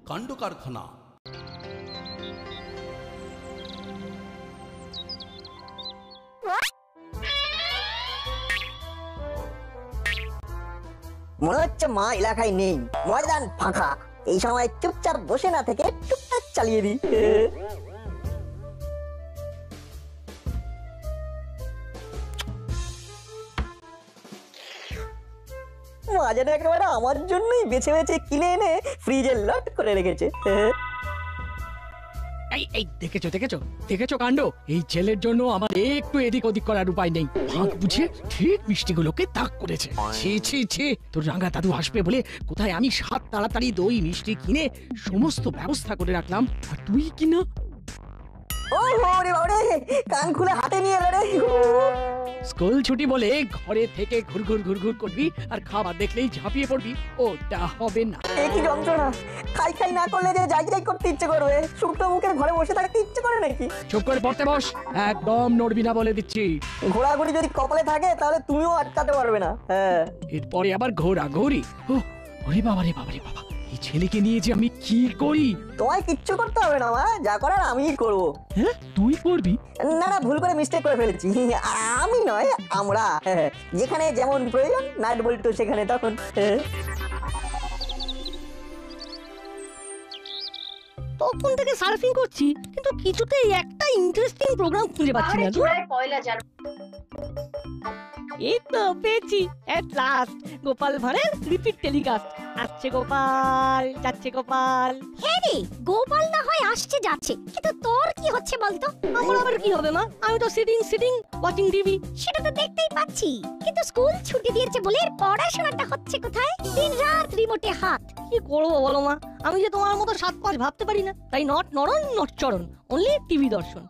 কাণ্ড কারখানা। মনে হচ্ছে মা এলাকায় নেই, ময়দান ফাঁকা। এই সময় চুপচাপ বসে না থেকে টুকটাক চালিয়ে দিই। মা যেন একেবারে আমার জন্যই বেছে বেছে কিনে এনে ফ্রিজে লট করে রেখেছে। এই এই দেখেছো দেখেছো দেখেছো কাণ্ড। এই ছেলের জন্য আমার একটু এদিক ওদিক করার উপায় নেই। ভাগ বুঝে ঠিক মিষ্টিগুলোকে তাক করেছে। ছি ছি ছি, তোর রাঙা দাদু আসবে বলে কোথায় আমি সাত তাড়াতাড়ি দই মিষ্টি কিনে সমস্ত ব্যবস্থা করে রাখলাম, আর তুই কিনা। ও রে বাবারে, কান খুলে হাতে নিয়ে এলো রে। স্কুল ছুটি বলে ঘরে থেকে ঘুরঘুর ঘুরঘুর করবি আর খাবার দেখলেই ঝাঁপিয়ে পড়বি, ওটা হবে না। কি যন্ত্রণা! খাই খাই না করলে যে যাই যাই করতে ইচ্ছে করবে, শুকনো মুখে ঘরে বসে থাকতে ইচ্ছে করে নাকি? চুপ করে পড়তে বস, একদম নড়বি না বলে দিচ্ছি। ঘোরাঘুরি যদি কপালে থাকে তাহলে তুমিও আটকাতে পারবে না। হ্যাঁ, এরপরে আবার ঘোরাঘুরি। ওরে বাবা রে বাবা রে বাবা, এই ছেলেকে নিয়ে যে আমি কি করি। তোমায় কিচ্ছু করতে হবে না মা, যা করার আমিই করবো। হ্যাঁ, তুই করবি? না না, ভুল করে মিস্টেক করে ফেলেছি। আমি নয়, আমরা। যেখানে যেমন প্রয়োজন নাট বল্টু সেখানে তখন। তখন থেকে সার্ফিং করছি, কিন্তু কিছুতেই একটা ইন্টারেস্টিং প্রোগ্রাম খুঁজে পাচ্ছি না। এই তো পেয়েছি, এট লাস্ট গোপাল ভাঁড়ের রিপিট টেলিকাস্ট। আসছে গোপাল, যাচ্ছে গোপাল। হ্যাঁ রে, গোপাল না হয় আসছে যাচ্ছে, কিন্তু তোর কি হচ্ছে বলতো? আমার আবার কি হবে মা? আমি তো সিটিং ওয়াচিং টিভি। সেটা তো দেখতেই পাচ্ছি, কিন্তু স্কুল ছুটি দিয়েছে বলে পড়াশোনাটা হচ্ছে কোথায়? দিন রাত রিমোটে হাত। কি করবো বলো মা, আমি যে তোমার মতো 7-5 ভাবতে পারি না, তাই নট নরন নট চরণ, অনলি টিভি দর্শন।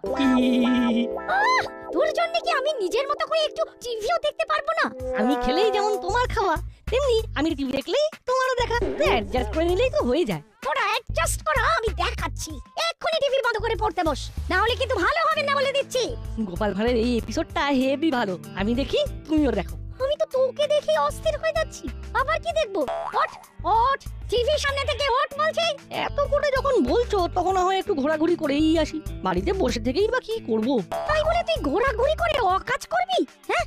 তোর জন্য কি আমি নিজের মতো করে একটু টিভিও দেখতে পারবো না? আমি খেলেই যেমন তোমার খাওয়া, তেমনি আমি টিভি দেখলেই তোমারও দেখা। অ্যাডজাস্ট করে নিলেই তো হয়ে যায়। তোরা অ্যাডজাস্ট করা আমি দেখাচ্ছি। এক্ষুনি টিভি বন্ধ করে পড়তে বস, না হলে কিন্তু ভালো হবে না বলে দিচ্ছি। গোপাল ভাঁড়ের এই এপিসোডটা হেভি ভালো, আমি দেখি তুমিও দেখো। আমি তো তোকে দেখে অস্থির হয়ে যাচ্ছি। আবার কি দেখবো? ওঠ ওঠ, টিভির সামনে থেকে ওঠ বলছি। এত করে যখন বলছো, তখন না হয় একটু ঘোরাঘুরি করেই আসি। বাড়িতে বসে থেকেই বা কি করব? তাই বলে তুই ঘোরাঘুরি করে অকাজ করবি? হ্যাঁ,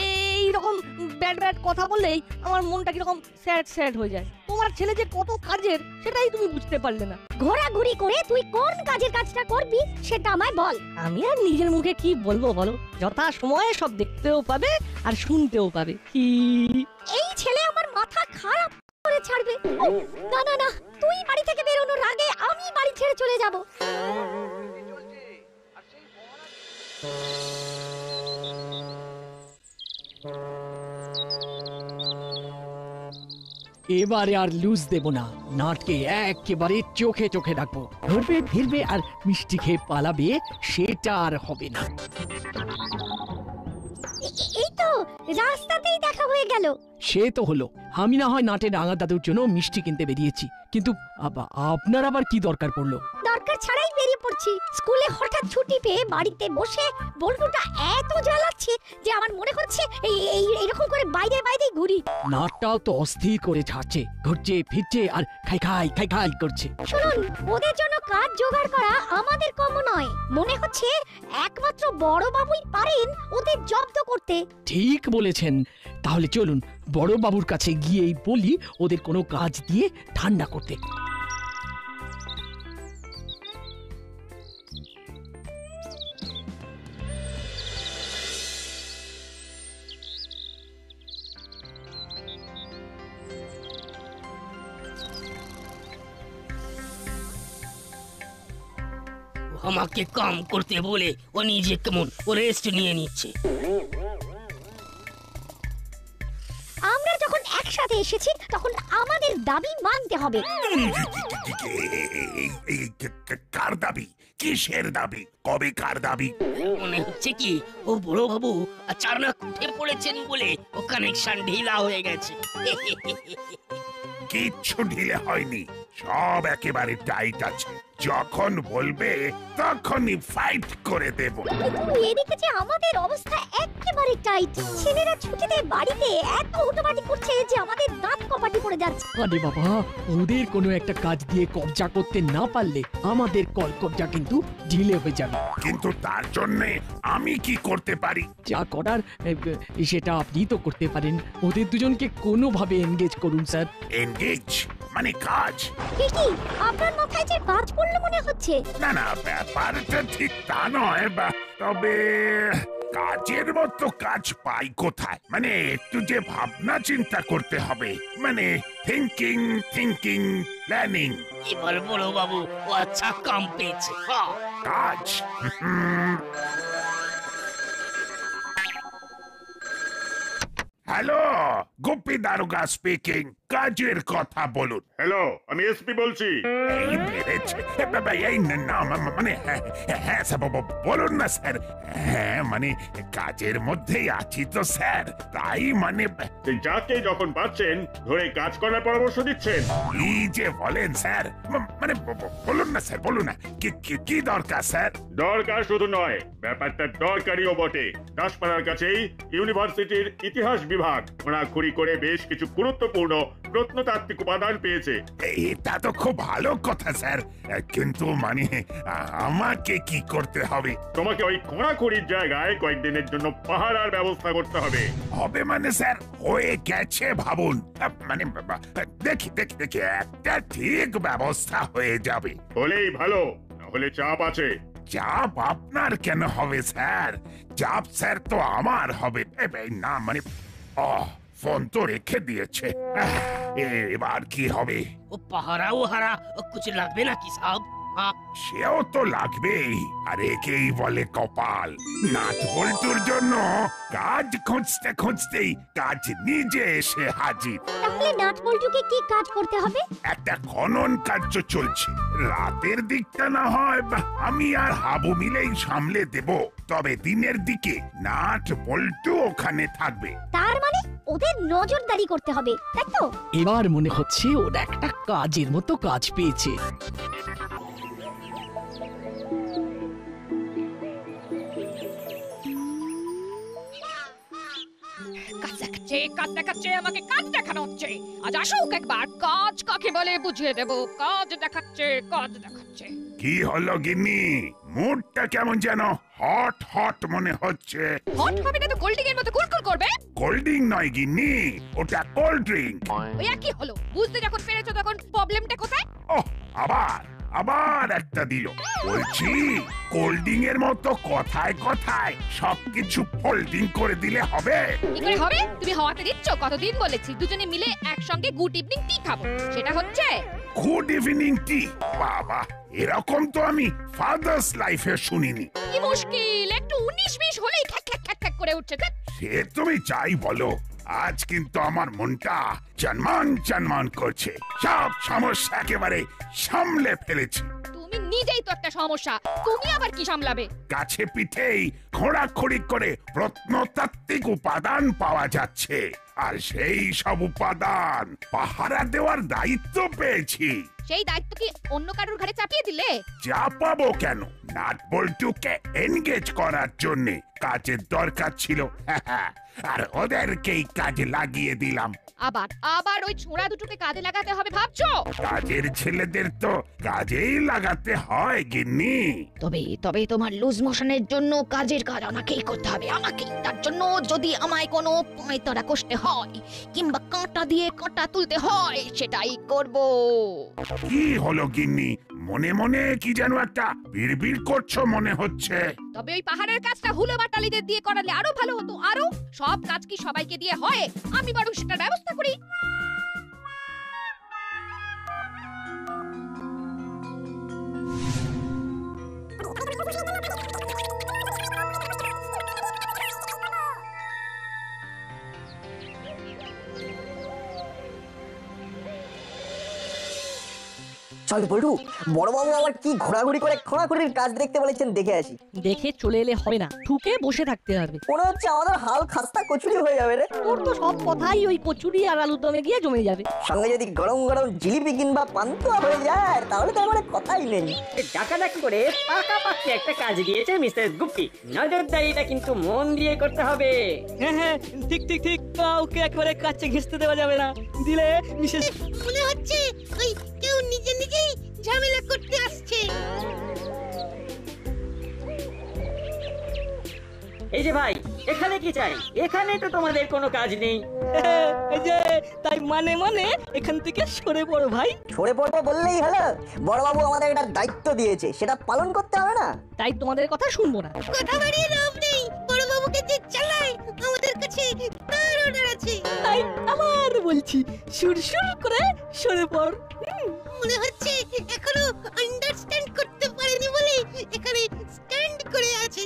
এই রকম ব্যাড কথা বললেই আমার মনটা কিরকম স্যাড হয়ে যায়। তোমার ছেলে যে কত কাজের, সেটাই তুমি বুঝতে পারলে না। ঘোরাঘুরি করে তুই কোন কাজের কাজটা করবি সেটা আমায় বল। আমি আর নিজের মুখে কি বলবো বলো? যথা সময়ে সব দেখতেও পাবে আর শুনতেও পাবে। এই ছেলে আমার মাথা খারাপ করে ছাড়বে। না না না, তুই বাড়ি থেকে বেরোনোর আগে আমি বাড়ি ছেড়ে চলে যাব। এবারে আর লুজ দেব না, নাটকে একেবারে চোখে চোখে রাখবো। ধরবে ফিরবে আর মিষ্টি খেয়ে পালাবে, সেটা আর হবে না। এই তো রাস্তাতেই দেখা হয়ে গেল। সে তো হলো, আমি না হয় নাটে রাঙা দাদুর জন্য মিষ্টি কিনতে বেরিয়েছি, কিন্তু আপনার আবার কি দরকার পড়লো? দরকার ছাড়াই বেরিয়ে পড়ছি। স্কুলে হঠাৎ ছুটি পেয়ে বাড়িতে বসে বল্টুটা এত জ্বালাচ্ছে যে আমার মনে হচ্ছে এইরকম করে বাইরে বাইরেই ঘুরি। নাটটাও তো অস্থির করে ছাড়ছে, ঘুরছে ফিরছে আর খাই খাই করছে। শুনুন, ওদের জন্য কাজ জোগাড় করা আমাদের কম নয়। মনে হচ্ছে একমাত্র বড় বাবুই পারেন ওদের জব্দ করতে। ঠিক বলেছেন, তাহলে চলুন বড় বাবুর কাছে গিয়েই বলি ওদের কোনো কাজ দিয়ে ঠান্ডা করতে। আমাকে কাম করতে বলে ও নিজে কেমন রেস্ট নিয়ে নিচ্ছে। আমরা যখন একসাথে এসেছি তখন আমাদের দাবি মানতে হবে। কার দাবি? কিসের দাবি? কবে কার দাবি? মনে হচ্ছে কি ও বড় বাবু আচানক উঠে পড়েছেন বলে ও কানেকশন ঢিলা হয়ে গেছে। কিচ্ছু ঢিলে হয়নি, সব একেবারে টাইট আছে। যখন বলবে তখনই ফাইট করে দেব। কিন্তু এদিকে যে আমাদের অবস্থা একেবারে টাইট। ছেলেরা ছুটিতে বাড়িতে এত হুটোপাটি করছে যে আমাদের দাঁত কপাটি পড়ে যাচ্ছে। আরে বাবা, ওদের কোনো একটা কাজ দিয়ে কবজা করতে না পারলে আমাদের কবজা কিন্তু ঢিলে হয়ে যাবে। কিন্তু তার জন্য আমি কি করতে পারি? যা করার সেটা আপনি তো করতে পারেন। ওদের দুজনকে কোনোভাবে এনগেজ করুন স্যার। এনগেজ মানে কাজ? কি আপনার মাথায় যে বাজ পড়লো মনে হচ্ছে? না না, ব্যাপারটা ঠিক তা নয়, তবে কাজের মতো কাজ পাই কোথায়? মানে একটু যে ভাবনা চিন্তা করতে হবে, মানে থিঙ্কিং প্ল্যানিং। এবার বড় বাবু ও আচ্ছা কাম পেয়েছে। হ্যাঁ, কাজ। হ্যালো, গোপী দারোগা স্পিকিং। কাজের কথা বলুন। হ্যালো, আমি এসপি বলছি। এই বেড়েছে বাবা, এই না মানে হ্যাঁ স্যার, বলুন না স্যার। হ্যাঁ মানে কাজের মধ্যেই আছি তো স্যার, তাই মানে সেই যাকে যখন পাচ্ছেন ধরে কাজ করার পরামর্শ দিচ্ছেন। কি যে বলেন স্যার, মানে বলুন না স্যার, বলুন না কি দরকার স্যার? দরকার শুধু নয়, ব্যাপারটা দরকারিও বটে। দাসপাড়ার কাছেই ইউনিভার্সিটির ইতিহাস বিভাগ খোঁড়াখুড়ি করে বেশ কিছু গুরুত্বপূর্ণ প্রত্নতাত্ত্বিক উপাদান পেয়েছে। এটা তো খুব ভালো কথা স্যার, কিন্তু মানে আমাকে কি করতে হবে? তোমাকে ওই খোঁড়াখুড়ির জায়গায় কয়েকদিনের জন্য পাহারার ব্যবস্থা করতে হবে। হবে মানে স্যার হয়ে গেছে ভাবুন, মানে দেখি একটা ঠিক ব্যবস্থা হয়ে যাবে। হলেই ভালো, নাহলে চাপ আছে। চাপ আপনার কেন হবে স্যার? চাপ স্যার তো আমার হবে। না মানে ফোন তো রেখে দিয়েছে, এবার কি হবে? ও পাহারা ও হারা কিছু লাগবে নাকি সাহেব? হ্যাঁ, সেও তো লাগবেই, আর একেই বলে কপাল। নাট বল্টুর জন্য কাজ খুঁজতেই কাজ নিজে এসে হাজির। তাহলে নাট বল্টুকে কি কাজ করতে হবে? একটা খনন কার্য চলছে, রাতের দিকটা না হয় আমি আর হাবু মিলেই সামলে দেব, তবে দিনের দিকে নাট বল্টু ওখানে থাকবে। তার মানে ওদের নজরদারি করতে হবে, তাই তো? এবার মনে হচ্ছে ওরা একটা কাজের মতো কাজ পেয়েছে। কাজ দেখাচ্ছে আমাকে কাজ দেখানো হচ্ছে। আজ আসুক একবার, কাজ কাকে বলে বুঝিয়ে দেব। কাজ দেখাচ্ছে। কি হলো গিন্নি, মুডটা কেমন যেন হট মনে হচ্ছে? হট হবে না তো কোল্ড এর মতো কুলকুল করবে? কোল্ড ড্রিঙ্ক নয় গিন্নি, ওটা কোল্ড ড্রিঙ্ক। ওই কি হলো? বুঝতে যখন পেরেছো তখন প্রবলেমটা কোথায়? ওহ, আবার একটা দিল। বলছি কোল্ড ড্রিঙ্ক এর মতো কথায় সবকিছু ফোল্ডিং করে দিলে হবে? কি করে হবে? তুমি হওয়াতে দিচ্ছ? কতদিন বলেছি দুজনে মিলে একসঙ্গে গুড ইভিনিং টি খাবো, সেটা হচ্ছে? Good evening tea? বাবা, এরকম তো আমি ফাদার্স লাইফে শুনিনি। কি মুশকিল, একটু 19-20 হলেই খ্যাক করে উঠছে। সে তুমি চাই বলো, আজ কিন্তু আমার মনটা চনমান করছে। সব সমস্যা একেবারে সামলে ফেলেছি। তুমি নিজেই তো একটা সমস্যা, তুমি আবার কি সামলাবে? কাছে পিঠেই খোঁড়াখুড়ি করে প্রত্নতাত্ত্বিক উপাদান পাওয়া যাচ্ছে, আর সেই সব উপাদান পাহারা দেওয়ার দায়িত্ব পেয়েছি। সেই দায়িত্ব কি অন্য কারোর ঘাড়ে চাপিয়ে দিলে? চাপাবো কেন? নাট বল্টুকে এনগেজ করার জন্য কাজের দরকার ছিল, আর ওদেরকেই কাজে লাগিয়ে দিলাম। আবার ওই ছোঁড়া দুটোকে কাজে লাগাতে হবে ভাবছো? কাজের ছেলেদের তো কাজেই লাগাতে হয় গিন্নি। তবে তোমার লুজ মোশনের জন্য কাজের কাজ আমাকেই করতে হবে, আমাকেই। তার জন্য যদি আমায় কোনো পায়তারা কষতে হয় কিংবা কাঁটা দিয়ে কাঁটা তুলতে হয়, সেটাই করব। কি হলো গিন্নি, মনে কি যেন একটা বিড়বিড় করছো মনে হচ্ছে? তবে ওই পাহাড়ের কাজটা হুলো বাটালিদের দিয়ে করালে আরো ভালো হতো। আরো সব কাজ কি সবাইকে দিয়ে হয়? আমি বরং সেটার ব্যবস্থা করি। চল বলটু, বড়বাবু আবার কি ঘোরাঘুরি করে খোঁড়াখুড়ির কাজ দেখতে বলেছেন, দেখে আসি। দেখে চলে এলে হবে না, ঠুকে বসে থাকতে হবে। মনে হচ্ছে আমাদের হাল খাস্তা কচুরি হয়ে যাবে রে। তোর তো সব কথাই ওই কচুরি আর আলুর দমে গিয়ে জমে যাবে। সঙ্গে যদি গরম গরম জিলিপি কিংবা পান্তুয়া হয়ে যায় তাহলে তো আমার কথাই নেই। ডাকাডাকি করে পাকাপাকি একটা কাজ দিয়েছে মিস্টার গুপ্তি। নজরদারিটা কিন্তু মন দিয়ে করতে হবে। হ্যাঁ হ্যাঁ, ঠিক ঠিক ঠিক, কাউকে একবারে কাছে ঘেঁষতে দেওয়া যাবে না, দিলে মিসেস মনে হচ্ছে ওই কেউ নিজে নিজেই ঝামেলা করতে আসছে। এই যে ভাই, এখানে কি চাই? এখানে তো তোমাদের কোনো কাজ নেই। এই যে তাই মানে মানে এখান থেকে সরে পড়ো ভাই। সরে পড়বো বললেই হলো? বড়বাবু আমাদের একটা দায়িত্ব দিয়েছে, সেটা পালন করতে হবে না? তাই তোমাদের কথা শুনবো না। কথা বাড়িয়ে লাভ নেই, বড় বাবুকে যে চালায় আমাদের কাছে তার অর্ডার আছে। তাই আবার বলছি, সুরসুর করে সরে পড়। মনে হচ্ছে এখনো আন্ডারস্ট্যান্ড করতে পারেনি বলে এখানে স্ট্যান্ড করে আছে।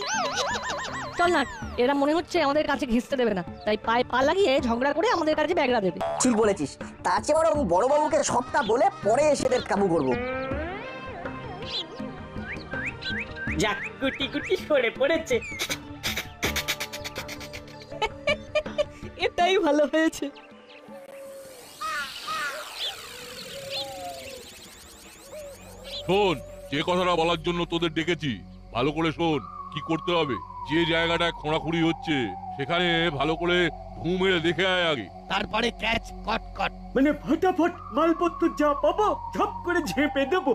চল না, এরা মনে হচ্ছে আমাদের কাছে ঘেঁষতে দেবে না, তাই পায়ে পা লাগিয়ে ঝগড়া করে আমাদের কাছে ব্যাগরা দেবে। ঠিক বলেছিস, তার চেয়ে বরং বড়বাবুকে সবটা বলে পরে এসেদের কাবু করবো। যাক, কুটি কুটি সরে পড়েছে। এটাই ভালো হয়েছে। শোন, যে কথাটা বলার জন্য তোদের ডেকেছি ভালো করে শোন। কি করতে হবে, যে জায়গাটায় খোঁড়াখুড়ি হচ্ছে সেখানে ভালো করে ঢু মেরে দেখে আয় আগে। তারপরে ক্যাচ কট কট। মানে ফটাফট মালপত্র যা পাবো ঝপ করে ঝেঁপে দেবো।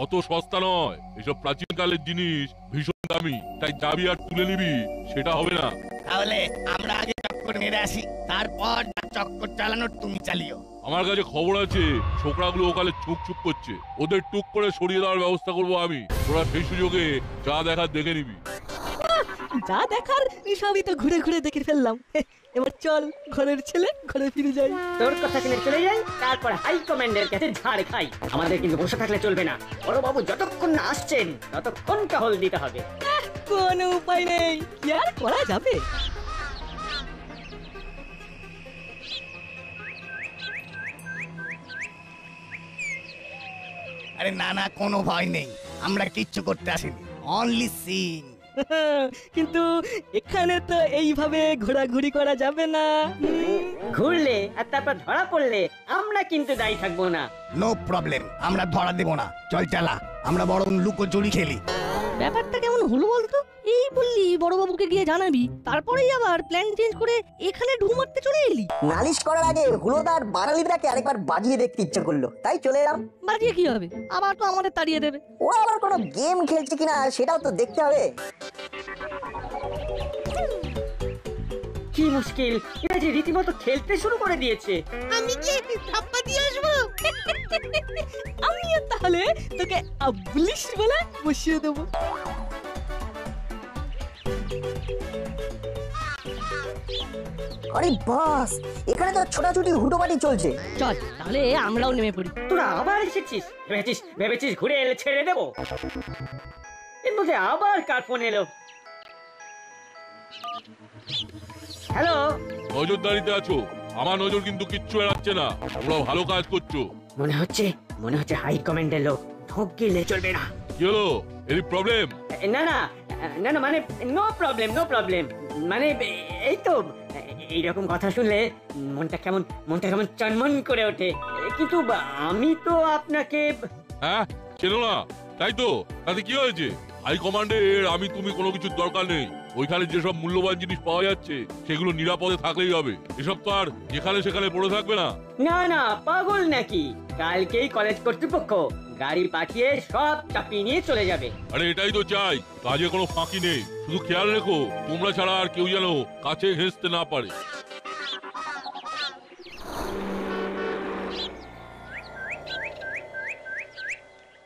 অত সস্তা নয়, এসব প্রাচীনকালের জিনিস ভীষণ দামি, তাই যাবি আর তুলে নিবি সেটা হবে না। তাহলে আমরা আগে চক্কর মেরে আসি, তারপর চক্কর চালানোর তুমি চালিও। আমার কাছে খবর আছে ছোকরাগুলো ওখানে চুপ চুপ করছে, ওদের টুক করে সরিয়ে দেওয়ার ব্যবস্থা করবো আমি। তোরা সেই সুযোগে যা দেখার দেখে নিবি। যা দেখার সবই তো ঘুরে ঘুরে দেখে ফেললাম। এবার চল, ঘরের ছেলে ঘরে ফিরে যাই। তোর কথা কিনে চলে যাই, তারপর হাই কমান্ডের কাছে ঝাড় খাই। আমাদের কিন্তু বসে থাকলে চলবে না। বড়বাবু যতক্ষণ না আসছেন ততক্ষণ টহল দিতে হবে। কোনো উপায় নেই, কি আর করা যাবে। আরে না না, কোনো ভয় নেই, আমরা কিচ্ছু করতে আসিনি, অনলি সিং। কিন্তু এখানে তো এইভাবে ঘোরাঘুরি করা যাবে না। ঘুরলে আর তারপর ধরা পড়লে আমরা কিন্তু দায়ী থাকবো না। নো প্রবলেম, আমরা ধরা দেব না। চল চালা, আমরা বরং লুকোচুরি খেলি। ব্যাপারটা কেমন হলো বলতো? এই বললি বড়বাবুকে গিয়ে জানাবি, তারপরেই আবার প্ল্যান চেঞ্জ করে এখানে ঢু মারতে চলে এলি। নালিশ করার আগে হুলোদার বাড়ালিটাকে আরেকবার বাজিয়ে দেখতে ইচ্ছে করলো, তাই চলে এলাম। বাজিয়ে কি হবে, আবার তো আমাদের তাড়িয়ে দেবে। ও আবার কোনো গেম খেলছে কিনা সেটাও তো দেখতে হবে। কি মুশকিল, এরা যে রীতিমতো খেলতে শুরু করে দিয়েছে। আমি কি ধাপ্পা দিয়ে আসবো? আমিও তাহলে তোকে আবলিশ বলে বসিয়ে দেবো। আরে বাস, এখানে তো ছোটাছুটি হুটোপাটি চলছে। চল তাহলে আমরাও নেমে পড়ি। তোরা আবার এসেছিস? ভেবেছিস ঘুরে এলে ছেড়ে দেবো? এর মধ্যে আবার কার ফোন এলো? হ্যালো, নজরদারিতে আছো? আমার নজর কিন্তু কিচ্ছু এড়াচ্ছে না, তোমরা ভালো কাজ করছো। মনে হচ্ছে হাই কমান্ডের লোক। ঢোক গেলে চলবে না। কি হলো, এর প্রবলেম? না না না না, মানে নো প্রবলেম, মানে এই তো এইরকম কথা শুনলে মনটা কেমন চনমন করে ওঠে। কিন্তু আমি তো আপনাকে হ্যাঁ চেনো না, তাই তো? তাতে কি হয়েছে? হাই কমান্ডের আমি তুমি কোনো কিছুর দরকার নেই। ওইখানে যেসব মূল্যবান জিনিস পাওয়া যাচ্ছে সেগুলো নিরাপদে থাকলেই হবে। এসব তো আর যেখানে সেখানে পড়ে থাকবে না। না না, পাগল নাকি? কালকেই কলেজ কর্তৃপক্ষ গাড়ি পাঠিয়ে সব চাপিয়ে নিয়ে চলে যাবে। আরে এটাই তো চাই, কাজে কোনো ফাঁকি নেই। শুধু খেয়াল রেখো তোমরা ছাড়া আর কেউ যেন কাছে ঘেঁষতে না পারে।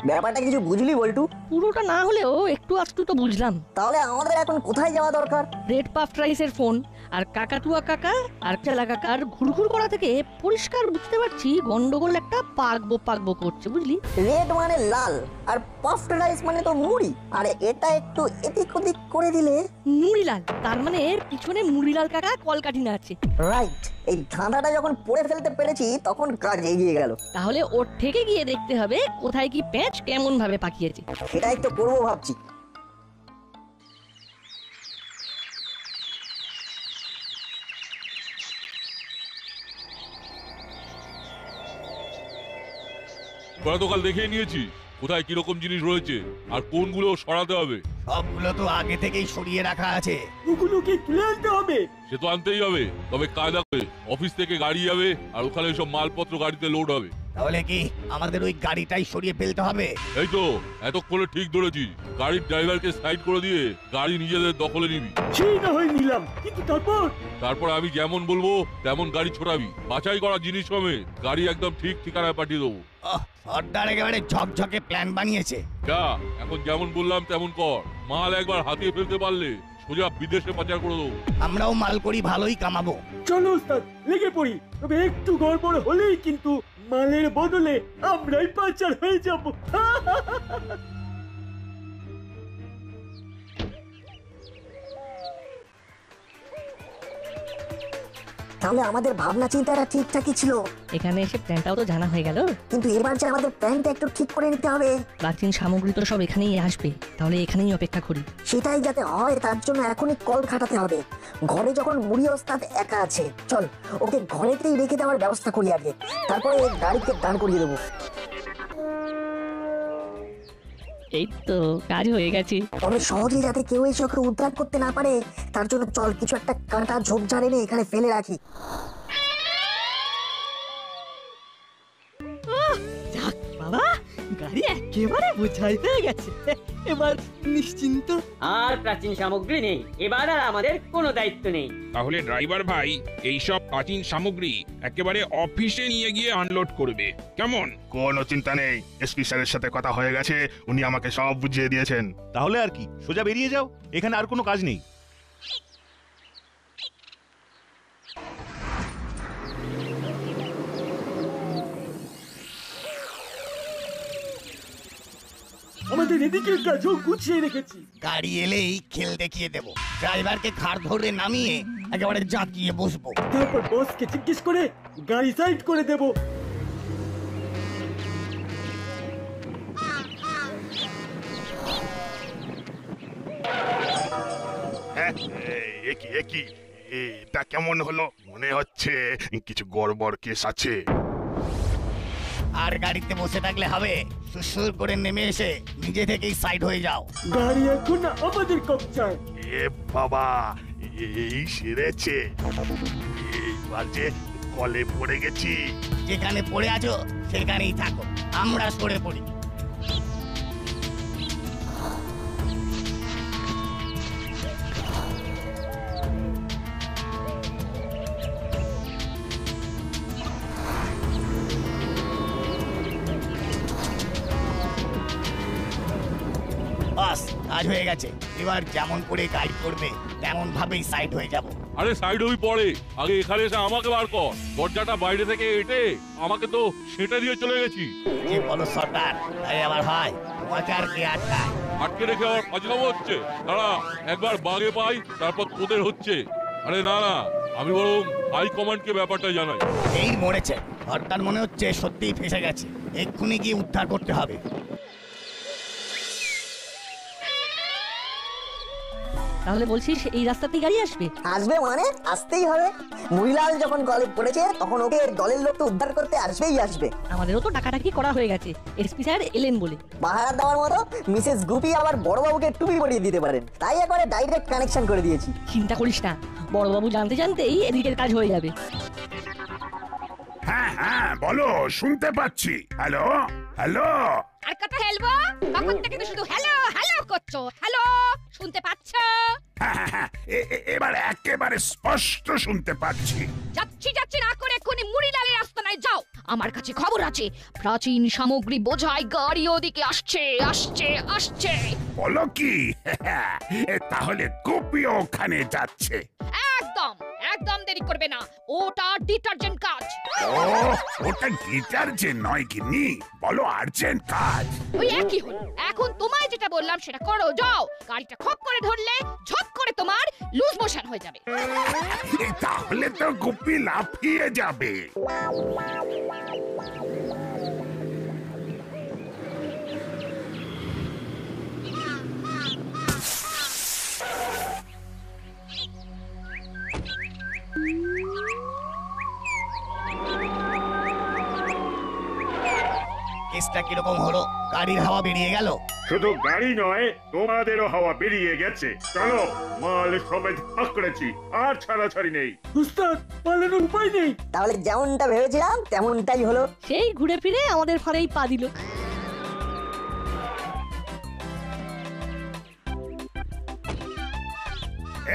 ব্যাপারটা কিছু বুঝলি বল্টু? পুরোটা না হলেও একটু আধটু তো বুঝলাম। তাহলে আমাদের এখন কোথায় যাওয়া দরকার? রেড পাফ রাইসের ফোন আর কাকাতুয়া কাকা আর চেলা কাকার ঘুরঘুর করা থেকে পরিষ্কার বুঝতে পারছি গন্ডগোল একটা পাকবো করছে, বুঝলি? রেড মানে লাল, আর পাফড রাইস মানে তো মুড়ি, আর এটা একটু এদিক ওদিক করে দিলে মুড়িলাল, তার মানে পিছনে মুড়িলাল কাকা কলকাঠিনা আছে। রাইট। এই ধাঁধাটা যখন পড়ে ফেলতে পেরেছি তখন কাজ এগিয়ে গেল। তাহলে ওর থেকে গিয়ে দেখতে হবে কোথায় কি প্যাঁচ কেমন ভাবে পাকিয়েছে। সেটাই তো করবো ভাবছি। তোরা তো কাল দেখে নিয়েছি কোথায় কিরকম জিনিস রয়েছে আর কোনগুলো সরাতে হবে। সবগুলো তো আগে থেকেই সরিয়ে রাখা আছে। ওগুলো কি তুলে আনতে হবে? সে তো আনতেই হবে, তবে কায়দা করে অফিস থেকে গাড়ি যাবে আর ওখানে সব মালপত্র গাড়িতে লোড হবে। তাহলে কি আমাদের ওই গাড়িটাই সরিয়ে ফেলতে হবে? এই তো এতক্ষণে ঠিক ধরেছি, গাড়ির ড্রাইভারকে সাইড করে দিয়ে গাড়ি নিজেদের দখলে নিবি। সেই না হয় নিলাম, কিন্তু তারপর আমি যেমন বলবো তেমন গাড়ি ছোড়াবি, বাছাই করা জিনিস সমেত গাড়ি একদম ঠিক ঠিকানায় পাঠিয়ে দেবো। সর্দার একেবারে ঝকঝকে প্ল্যান বানিয়েছে। যা, এখন যেমন বললাম তেমন কর। মাল একবার হাতিয়ে ফেলতে পারলে সোজা বিদেশে পাচার করে দেবো। আমরাও মাল করি ভালোই কামাবো। চলো ওস্তাদ, লেগে পড়ি। তবে একটু গড়বড় হলেই কিন্তু মালের বদলে আমরাই পাচার হয়ে যাব। তাহলে আমাদের ভাবনা চিন্তাটা ঠিকঠাকই ছিল। এখানে এসে প্ল্যানটাও তো জানা হয়ে গেল, কিন্তু এবার যে আমাদের প্ল্যানটা একটু ঠিক করে নিতে হবে। প্রাচীন সামগ্রী তো সব এখানেই আসবে, তাহলে এখানেই অপেক্ষা করি। সেটাই যাতে হয় তার জন্য এখনই কল খাটাতে হবে। ঘরে যখন মুড়ি ওস্তাদ একা আছে, চল ওকে ঘরেতেই রেখে দেওয়ার ব্যবস্থা করি আগে, তারপরে গাড়িতে দাঁড় করিয়ে দেবো। এই তো কাজ হয়ে গেছে। তবে সহজে যাতে কেউ এসে ওকে উদ্ধার করতে না পারে তার জন্য চল কিছু একটা কাঁটা ঝোপঝাড় এনে এখানে ফেলে রাখি। যাক বাবা, গাড়ি একেবারে বোঝাই হয়ে গেছে, এবার নিশ্চিন্ত। আর প্রাচীন সামগ্রী নেই, এবার আর আমাদের কোনো দায়িত্ব নেই। তাহলে ড্রাইভার ভাই এই সব প্রাচীন সামগ্রী একেবারে অফিসে নিয়ে গিয়ে আনলোড করবে, কেমন? কোনো চিন্তা নেই, এসপি স্যারের সাথে কথা হয়ে গেছে, উনি আমাকে সব বুঝিয়ে দিয়েছেন। তাহলে আর কি, সোজা বেরিয়ে যাও, এখানে আর কোনো কাজ নেই। আমাদের এদিকের কাজও গুছিয়ে রেখেছি। গাড়ি এলেই খেল দেখিয়ে দেব। ড্রাইভারকে ঘাড় ধরে নামিয়ে একেবারে জাঁকিয়ে বসবো। তারপর বসকে জিজ্ঞেস করে গাড়ি সাইড করে দেব। একই এটা কেমন হলো? মনে হচ্ছে কিছু গড়বড় কেস আছে। আর গাড়িতে বসে থাকলে হবে, সুসুর করে নেমে এসে নিজে থেকেই সাইড হয়ে যাও। গাড়ি এখন আমাদের কবজায়। এ বাবা, এই সেরেছে, এইবার যে কলে পড়ে গেছি। যেখানে পড়ে আছো সেখানেই থাকো, আমরা সরে পড়ি। বাস, কাজ হয়ে গেছে। এবার যেমন করে গাইড করবে তেমন ভাবেই সাইড হয়ে যাব। আরে সাইড হই পরে, আগে এখানে এসে আমাকে বার কর। দরজাটা বাইরে থেকে এটে আমাকে তো সেটা দিয়ে চলে গেছি। কি বলো সর্দার, তাই আবার হয়? তোমাকে আর কে আটকায়? আটকে রেখে আবার ফাজলামো হচ্ছে। দাঁড়া, একবার বাগে পাই তারপর তোদের হচ্ছে। আরে না না, আমি বরং হাই কমান্ডকে ব্যাপারটা জানাই। এই মরেছে সর্দার, মনে হচ্ছে সত্যিই ফেসে গেছে। এক্ষুনি গিয়ে উদ্ধার করতে হবে। তাহলে বলছিস এই রাস্তাতেই গাড়ি আসবে? আসবে মানে আসতেই হবে। মুড়িলাল যখন কলে পড়েছে তখন ওকে দলের লোককে উদ্ধার করতে আসবে। আমাদেরও তো টাকাটাকি করা হয়ে গেছে, এসপি স্যার এলেন বলে। পাহারা দেওয়ার মতো মিসেস গুপি আবার বড়বাবুকে টুপি পরিয়ে দিতে পারেন, তাই একবারে ডাইরেক্ট কানেকশন করে দিয়েছি। চিন্তা করিস না, বড়বাবু জানতেই এদিকের কাজ হয়ে যাবে। হ্যাঁ হ্যাঁ, বলো, শুনতে পাচ্ছি। Hello hello. আর কথা হেলবো, তখন থেকে তো শুধু হ্যালো হ্যালো করছো। হ্যালো, শুনতে পাচ্ছ? এবার একেবারে স্পষ্ট শুনতে পাচ্ছি। যাচ্ছি না করে এক্ষুনি মুড়িলালের আস্তানায় যাও। আমার কাছে খবর আছে, প্রাচীন সামগ্রী বোঝাই গাড়ি ওদিকে আসছে। বলো কি? তাহলে গোপীও ওখানে যাচ্ছে? একদম একদম একদম দেরি করবে না, ওটা ডিটারজেন্ট কাজ। ও ওটা ডিটারজেন্ট নয় গিন্নি, বলো আর্জেন্ট কাজ। ওই একই হলো। এখন তোমায় যেটা বললাম সেটা করো, যাও। গাড়িটা খপ করে ধরলে ঝপ করে তোমার লুজ মোশন হয়ে যাবে। তাহলে তো গুপি লাফিয়ে যাবে। কেসটা কিরকম হলো? গাড়ির হাওয়া বেরিয়ে গেল? শুধু গাড়ি নয়, তোমাদেরও হাওয়া বেরিয়ে গেছে। চলো, মাল সমেত ফাঁক করেছি, আর ছাড়াছাড়ি নেই। উস্তাদ, পালানোর উপায় নেই। তাহলে যেমনটা ভেবেছিলাম তেমনটাই হলো। সেই ঘুরে ফিরে আমাদের ফাঁড়েই পা দিল।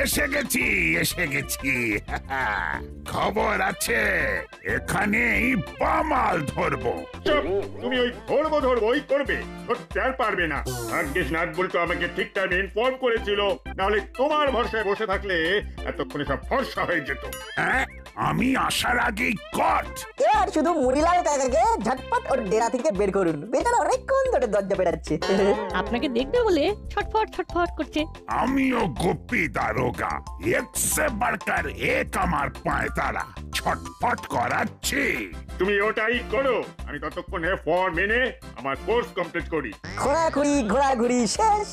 এসে গেছি, এসে গেছি। খবর আছে, এখানেই বামাল ধরবো। চুপ, তুমি ওই ধরবোই করবে, ধরতে আর পারবে না। ভাগ্যিস নাট বলতো আমাকে ঠিক টাইমে ইনফর্ম করেছিল, নাহলে তোমার ভরসায় বসে থাকলে এতক্ষণে সব ফর্সা হয়ে যেত। হ্যাঁ, আমি আসার আগেই কট। এবার শুধু মুড়িলাল কাকাকে ঝটপট ওর ডেরা থেকে বের করুন, বেচারা অনেকক্ষণ ধরে দরজা পেটাচ্ছে। আপনাকে দেখবে বলে ছটফট ছটফট করছে। আমিও গোপী দারোগা, এক সে বাড়কার এক আমার পায়তারা ছটফট করাচ্ছি। তুমি ওটাই করো, আমি ততক্ষণে ফর্ম মেনে আমার কোর্স কমপ্লিট করি। ঘোরাঘুরি শেষ।